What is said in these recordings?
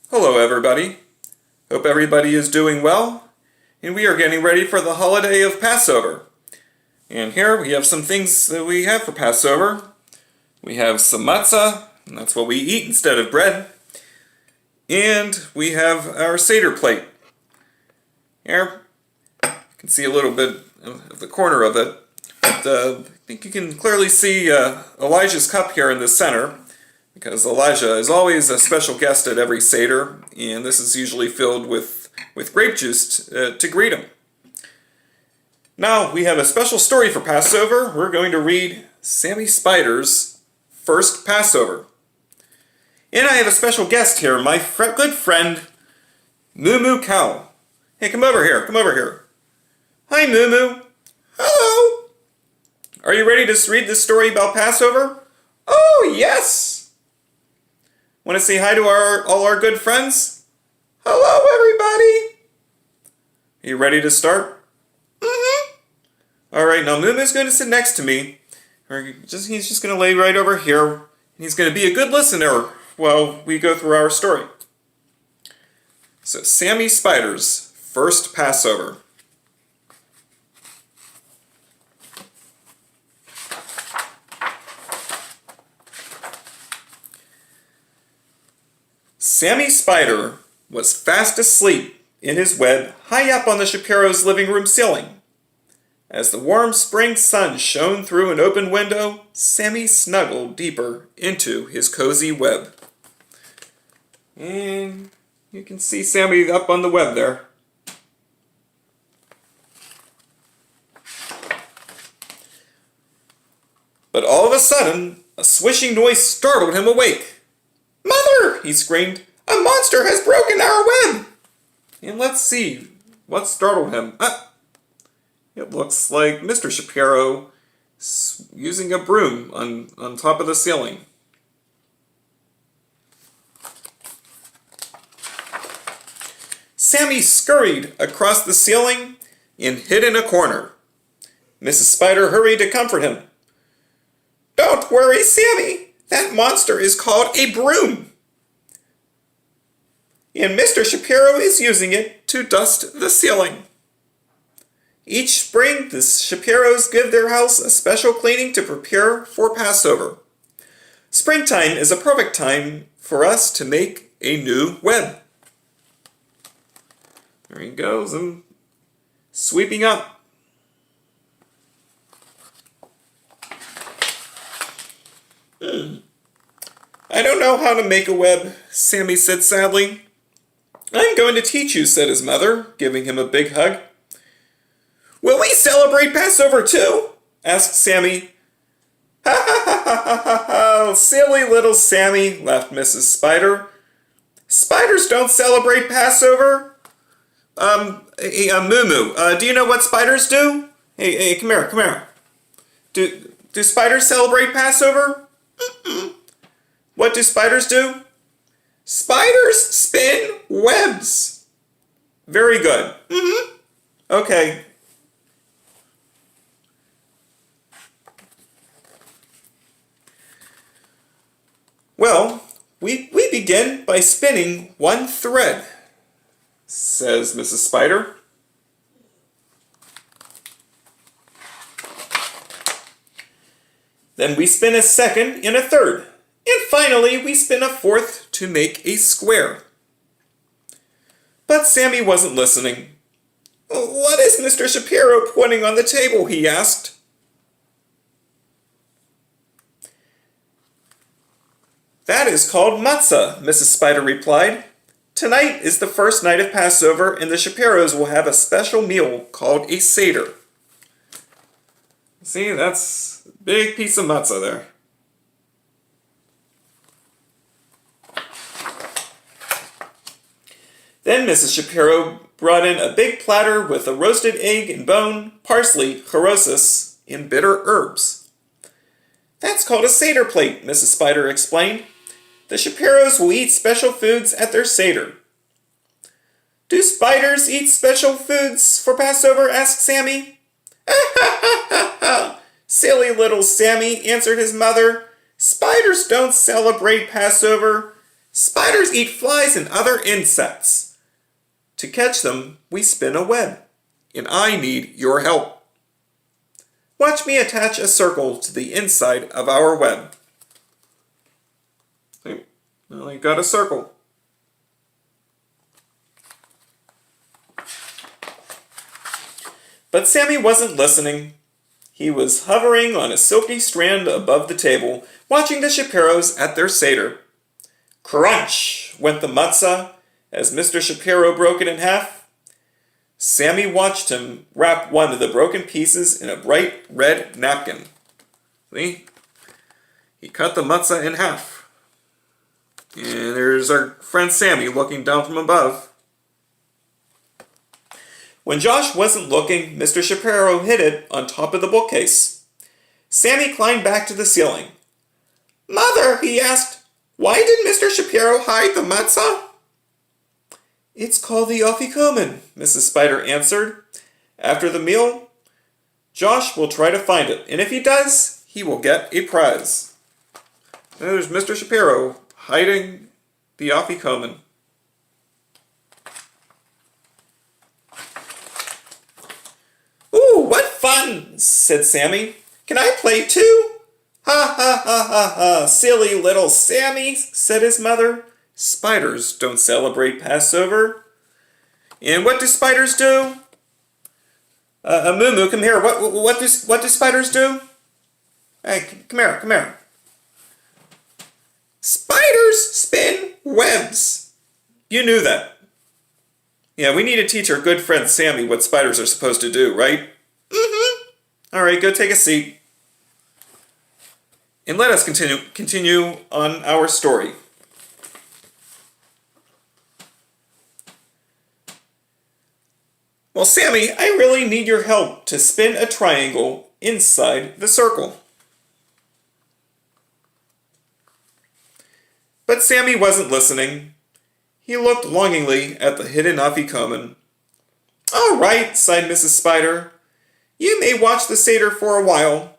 Hello everybody. Hope everybody is doing well, and we are getting ready for the holiday of Passover. And here we have some things that we have for Passover. We have some matzah, and that's what we eat instead of bread. And we have our Seder plate. Here, you can see a little bit of the corner of it. But I think you can clearly see Elijah's cup here in the center, because Elijah is always a special guest at every Seder, and this is usually filled with grape juice to greet him. Now, we have a special story for Passover. We're going to read Sammy Spider's first Passover. And I have a special guest here, my good friend, Moo Moo Cow. Hey, come over here, come over here. Hi, Moo Moo. Hello. Are you ready to read this story about Passover? Oh, yes. Want to say hi to all our good friends? Hello, everybody. Are you ready to start? All right, now Moo's going to sit next to me. He's just going to lay right over here, and he's going to be a good listener while we go through our story. So, Sammy Spider's first Passover. Sammy Spider was fast asleep in his web high up on the Shapiro's living room ceiling. As the warm spring sun shone through an open window, Sammy snuggled deeper into his cozy web. And you can see Sammy up on the web there. But all of a sudden, a swishing noise startled him awake. "Mother!" he screamed. "A monster has broken our web!" And let's see what startled him. It looks like Mr. Shapiro using a broom on top of the ceiling. Sammy scurried across the ceiling and hid in a corner. Mrs. Spider hurried to comfort him. "Don't worry, Sammy. That monster is called a broom. And Mr. Shapiro is using it to dust the ceiling. Each spring, the Shapiros give their house a special cleaning to prepare for Passover. Springtime is a perfect time for us to make a new web." There he goes, and sweeping up. "I don't know how to make a web," Sammy said sadly. "I'm going to teach you," said his mother, giving him a big hug. "Will we celebrate Passover too?" asked Sammy. "Ha ha ha ha ha ha! Silly little Sammy," laughed Mrs. Spider. "Spiders don't celebrate Passover." Hey, Moo Moo, do you know what spiders do? Hey, come here. Do spiders celebrate Passover? What do spiders do? Spiders spin webs. Very good. Okay. "Well, we begin by spinning one thread," says Mrs. Spider. "Then we spin a second and a third. And finally, we spin a fourth to make a square." But Sammy wasn't listening. "What is Mr. Shapiro putting on the table?" he asked. "That is called matzah," Mrs. Spider replied. "Tonight is the first night of Passover, and the Shapiros will have a special meal called a Seder." See, that's a big piece of matzah there. Then Mrs. Shapiro brought in a big platter with a roasted egg and bone, parsley, charosis, and bitter herbs. "That's called a Seder plate," Mrs. Spider explained. "The Shapiros will eat special foods at their Seder." "Do spiders eat special foods for Passover?" asked Sammy. "Silly little Sammy," answered his mother. "Spiders don't celebrate Passover. Spiders eat flies and other insects. To catch them, we spin a web, and I need your help. Watch me attach a circle to the inside of our web. See? Well, I got a circle. But Sammy wasn't listening. He was hovering on a silky strand above the table, watching the Shapiros at their Seder. Crunch went the matzah as Mr. Shapiro broke it in half. Sammy watched him wrap one of the broken pieces in a bright red napkin. See? He cut the matzah in half. And there's our friend Sammy looking down from above. When Josh wasn't looking, Mr. Shapiro hid it on top of the bookcase. Sammy climbed back to the ceiling. "Mother," he asked, "why did Mr. Shapiro hide the matzah?" "It's called the afikomen," Mrs. Spider answered. "After the meal, Josh will try to find it, and if he does, he will get a prize." There's Mr. Shapiro hiding the afikomen. "Ooh, what fun," said Sammy. "Can I play too?" "Ha ha ha ha ha, silly little Sammy," said his mother. "Spiders don't celebrate Passover." "And what do spiders do?" Moo, come here. What do spiders do?" "Hey, come here. "Spiders spin webs." "You knew that." "Yeah, we need to teach our good friend Sammy what spiders are supposed to do, right?" "Mm-hmm." "All right, go take a seat. And let us continue on our story. "Well, Sammy, I really need your help to spin a triangle inside the circle." But Sammy wasn't listening. He looked longingly at the hidden afikomen. "All right," sighed Mrs. Spider. "You may watch the Seder for a while."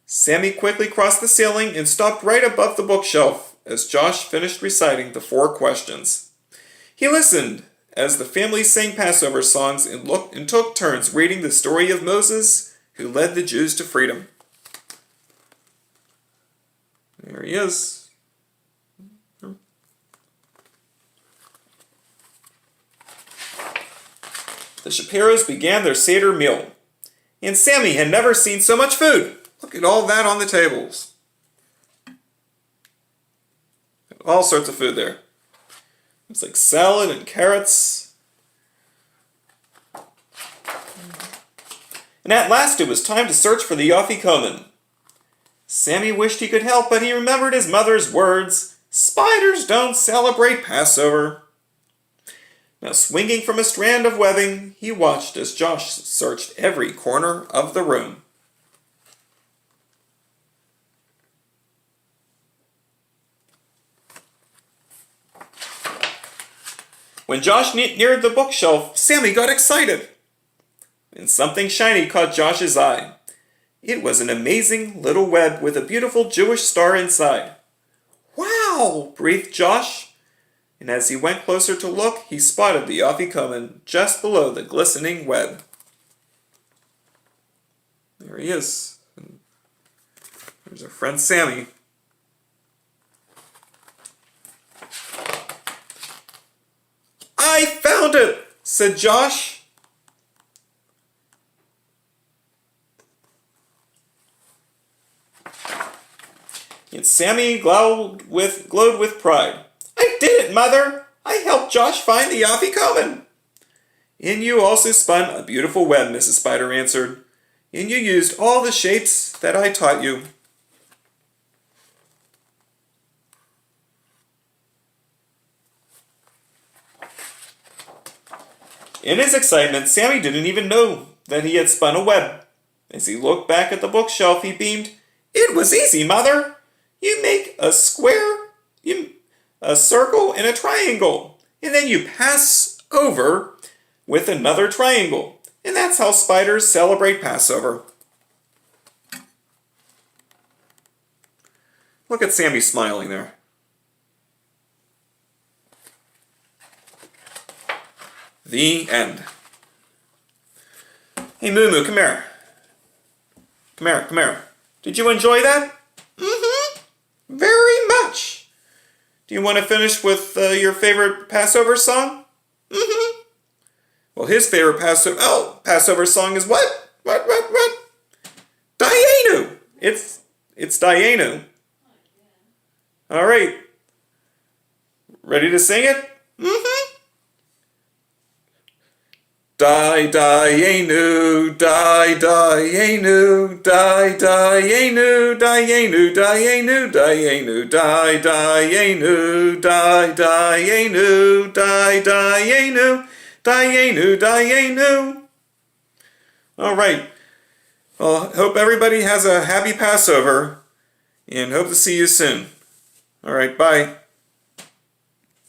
Sammy quickly crossed the ceiling and stopped right above the bookshelf as Josh finished reciting the 4 questions. He listened as the family sang Passover songs and took turns reading the story of Moses, who led the Jews to freedom. There he is. The Shapiros began their Seder meal, and Sammy had never seen so much food. Look at all that on the tables. All sorts of food there. It's like salad and carrots. And at last it was time to search for the afikomen. Sammy wished he could help, but he remembered his mother's words, "Spiders don't celebrate Passover." Now swinging from a strand of webbing, he watched as Josh searched every corner of the room. When Josh neared the bookshelf, Sammy got excited. And something shiny caught Josh's eye. It was an amazing little web with a beautiful Jewish star inside. "Wow!" breathed Josh. And as he went closer to look, he spotted the afikomen just below the glistening web. There he is. There's our friend Sammy. "I found it," said Josh. And Sammy glowed with pride. "I did it, Mother! I helped Josh find the afikomen." "And you also spun a beautiful web," Mrs. Spider answered. "And you used all the shapes that I taught you." In his excitement, Sammy didn't even know that he had spun a web. As he looked back at the bookshelf, he beamed. "It was easy, Mother. You make a square, a circle, and a triangle. And then you pass over with another triangle. And that's how spiders celebrate Passover." Look at Sammy smiling there. The end. Hey, Moo Moo, come here. Come here, come here. Did you enjoy that? Mm-hmm. Very much. Do you want to finish with your favorite Passover song? Mm-hmm. Well, his favorite Passover song is what? What? Dayenu. It's Dayenu. All right. Ready to sing it? Mm-hmm. Dayenu, Dayenu, Dayenu, Dayenu, Dayenu, Dayenu, Dayenu, Dayenu, Dayenu, Dayenu. All right. Well, hope everybody has a happy Passover, and hope to see you soon. All right, bye.